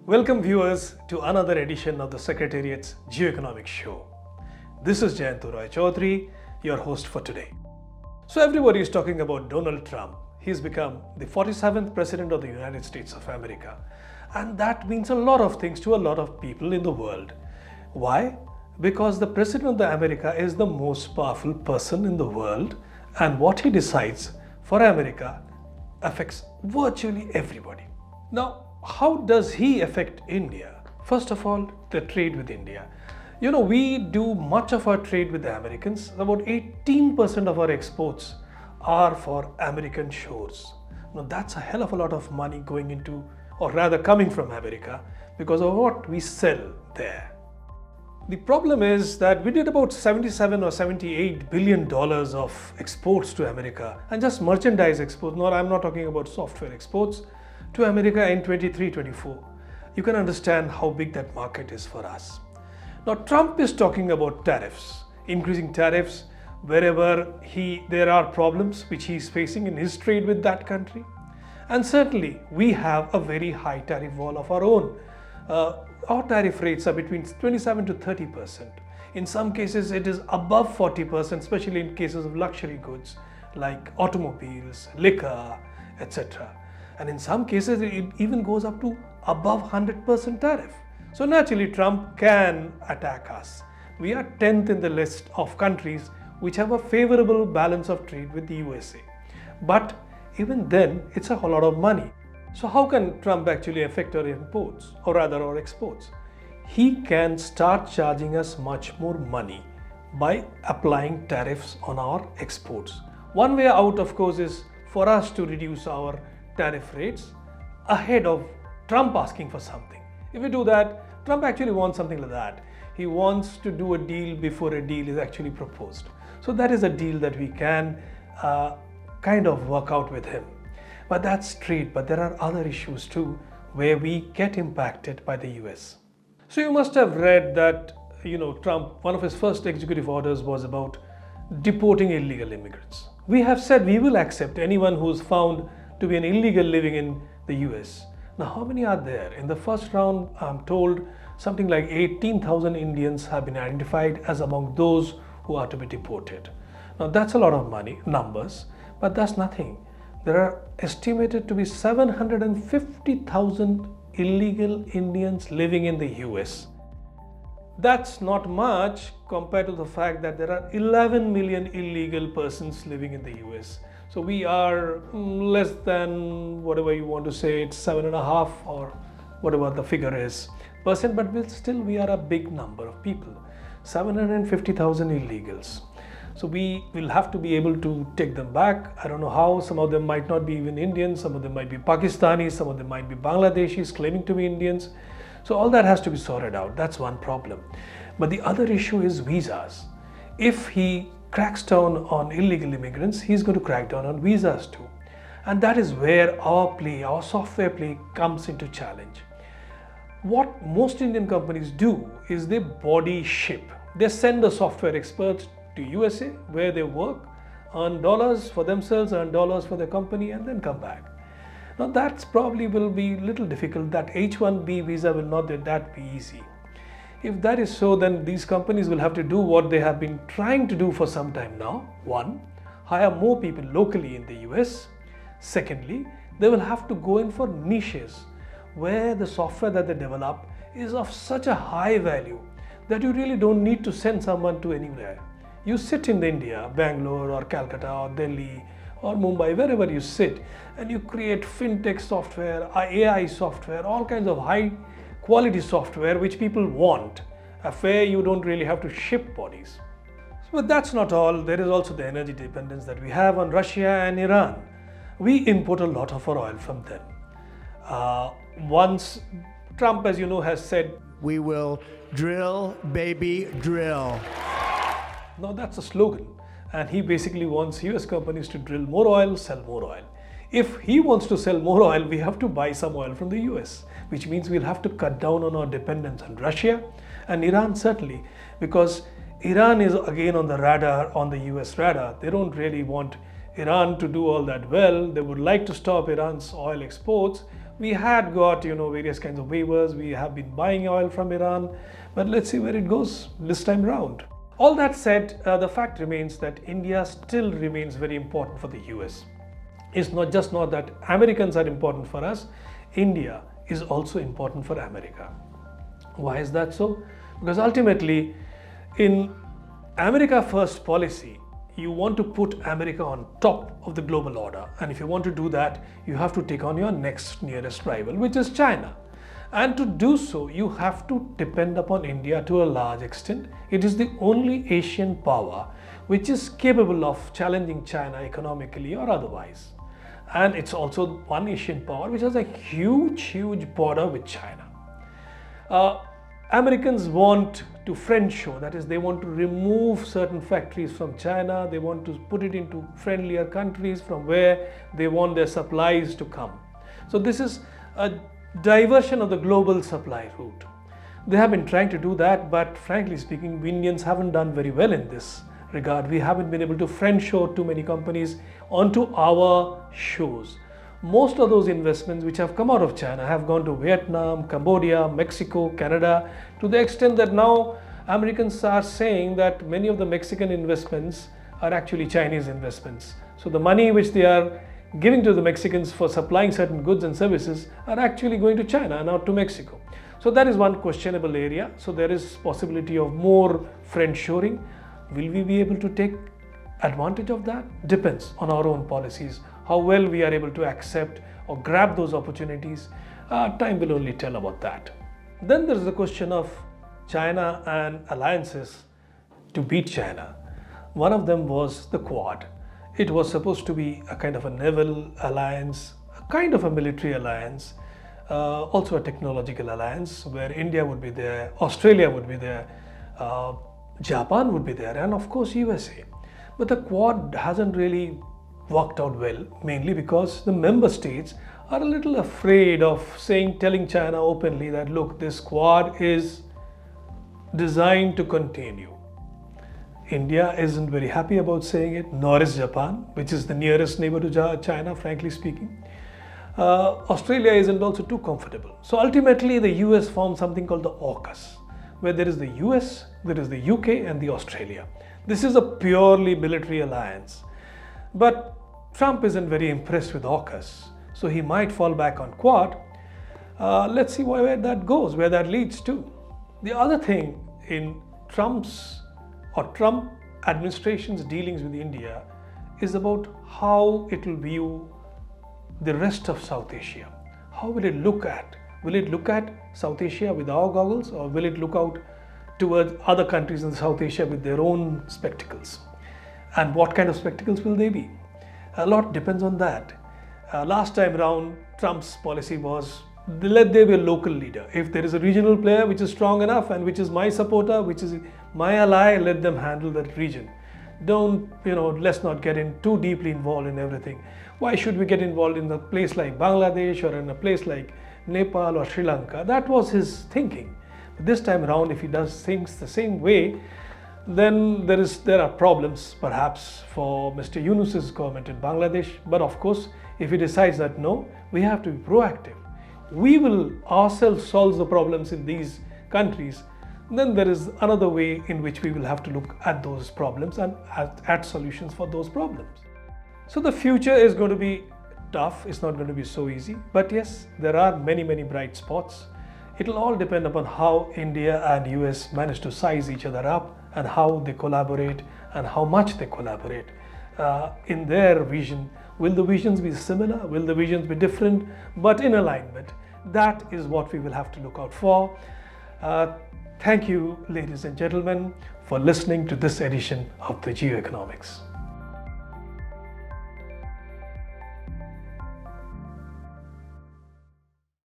Welcome viewers to another edition of the Secretariat's Geoeconomics Show. This is Jayantu Roy Chaudhary, your host for today. So everybody is talking about Donald Trump. He's become the 47th President of the United States of America. And that means a lot of things to a lot of people in the world. Why? Because the President of the America is the most powerful person in the world, and what he decides for America affects virtually everybody. Now, how does he affect India? First of all, the trade with India. We do much of our trade with the Americans. About 18% of our exports are for American shores. Now, that's a hell of a lot of money going into, or rather coming from America, because of what we sell there. The problem is that we did about 77 or 78 billion dollars of exports to America, and just merchandise exports. No, I'm not talking about software exports to America in 23-24. You can understand how big that market is for us. Now, Trump is talking about tariffs, increasing tariffs wherever there are problems which he is facing in his trade with that country. And certainly, we have a very high tariff wall of our own. Our tariff rates are between 27 to 30%. In some cases, it is above 40%, especially in cases of luxury goods like automobiles, liquor, etc. And in some cases, it even goes up to above 100% tariff. So naturally, Trump can attack us. We are 10th in the list of countries which have a favorable balance of trade with the USA. But even then, it's a whole lot of money. So how can Trump actually affect our imports, or rather our exports? He can start charging us much more money by applying tariffs on our exports. One way out, of course, is for us to reduce our tariff rates ahead of Trump asking for something. If we do that, Trump actually wants something like that. He wants to do a deal before a deal is actually proposed. So that is a deal that we can kind of work out with him. But that's trade, but there are other issues too where we get impacted by the US. So you must have read that, Trump, one of his first executive orders was about deporting illegal immigrants. We have said we will accept anyone who's found to be an illegal living in the US. Now, how many are there? In the first round, I'm told something like 18,000 Indians have been identified as among those who are to be deported. Now, that's a lot of numbers, but that's nothing. There are estimated to be 750,000 illegal Indians living in the US. That's not much compared to the fact that there are 11 million illegal persons living in the US. So we are less than whatever you want to say, it's 7.5 or whatever the figure is percent, but we are a big number of people. 750,000 illegals. So we will have to be able to take them back. I don't know how. Some of them might not be even Indians, some of them might be Pakistanis, some of them might be Bangladeshis claiming to be Indians. So all that has to be sorted out. That's one problem. But the other issue is visas. If he cracks down on illegal immigrants, he's going to crack down on visas too. And that is where our software play comes into challenge. What most Indian companies do is they body ship. They send the software experts to USA where they work, earn dollars for themselves, earn dollars for their company, and then come back. Now that's probably will be a little difficult. That H-1B visa will not that be easy. If that is so, then these companies will have to do what they have been trying to do for some time now. One, hire more people locally in the US. Secondly, they will have to go in for niches where the software that they develop is of such a high value that you really don't need to send someone to anywhere. You sit in India, Bangalore or Calcutta or Delhi or Mumbai, wherever you sit, and you create fintech software, AI software, all kinds of high quality software which people want, where you don't really have to ship bodies. But that's not all. There is also the energy dependence that we have on Russia and Iran. We import a lot of our oil from them. Once Trump, as you know, has said, "We will drill, baby, drill." Now that's a slogan, and he basically wants US companies to drill more oil, sell more oil. If he wants to sell more oil, we have to buy some oil from the US, which means we'll have to cut down on our dependence on Russia and Iran, certainly, because Iran is again on the radar, on the US radar. They don't really want Iran to do all that well. They would like to stop Iran's oil exports, We had got, various kinds of waivers. We have been buying oil from Iran, but let's see where it goes this time round. All that said, the fact remains that India still remains very important for the US. It's not that Americans are important for us. India is also important for America. Why is that so? Because ultimately, in America First policy, you want to put America on top of the global order. And if you want to do that, you have to take on your next nearest rival, which is China. And to do so, you have to depend upon India to a large extent. It is the only Asian power which is capable of challenging China economically or otherwise. And it's also one Asian power which has a huge border with China. Americans want to friendshow, that is, they want to remove certain factories from China, they want to put it into friendlier countries from where they want their supplies to come. So this is a diversion of the global supply route. They have been trying to do that, but frankly speaking, we Indians haven't done very well in this regard. We haven't been able to friendshow too many companies onto our shores. Most of those investments which have come out of China have gone to Vietnam, Cambodia, Mexico, Canada, to the extent that now Americans are saying that many of the Mexican investments are actually Chinese investments. So the money which they are giving to the Mexicans for supplying certain goods and services are actually going to China and not to Mexico. So that is one questionable area. So there is possibility of more friendshoring. Will we be able to take advantage of that? Depends on our own policies, how well we are able to accept or grab those opportunities. Time will only tell about that. Then there is the question of China and alliances to beat China. One of them was the Quad. It was supposed to be a kind of a naval alliance, a kind of a military alliance, also a technological alliance where India would be there, Australia would be there, Japan would be there, and of course USA. But the Quad hasn't really worked out well, mainly because the member states are a little afraid of telling China openly that, look, this Quad is designed to contain you. India isn't very happy about saying it, nor is Japan, which is the nearest neighbor to China, frankly speaking. Australia isn't also too comfortable. So ultimately, the US formed something called the AUKUS, where there is the US, there is the UK, and the Australia. This is a purely military alliance. But Trump isn't very impressed with AUKUS, so he might fall back on Quad. Let's see where that goes, where that leads to. The other thing in Trump administration's dealings with India is about how it will view the rest of South Asia. How will it look at? Will it look at South Asia with our goggles, or will it look out towards other countries in South Asia with their own spectacles? And what kind of spectacles will they be? A lot depends on that. Last time round, Trump's policy was, let there be a local leader. If there is a regional player which is strong enough and which is my supporter, which is my ally, let them handle that region. Let's not get in too deeply involved in everything. Why should we get involved in a place like Bangladesh or in a place like Nepal or Sri Lanka? That was his thinking. But this time around, if he does things the same way, then there are problems perhaps for Mr. Yunus's government in Bangladesh. But of course, if he decides that no, we have to be proactive, we will ourselves solve the problems in these countries, then there is another way in which we will have to look at those problems and add solutions for those problems. So the future is going to be tough. It's not going to be so easy. But yes, there are many bright spots. It will all depend upon how India and US manage to size each other up and how they collaborate and how much they collaborate in their vision. Will the visions be similar? Will the visions be different, but in alignment? That is what we will have to look out for. Thank you, ladies and gentlemen, for listening to this edition of the Geoeconomics.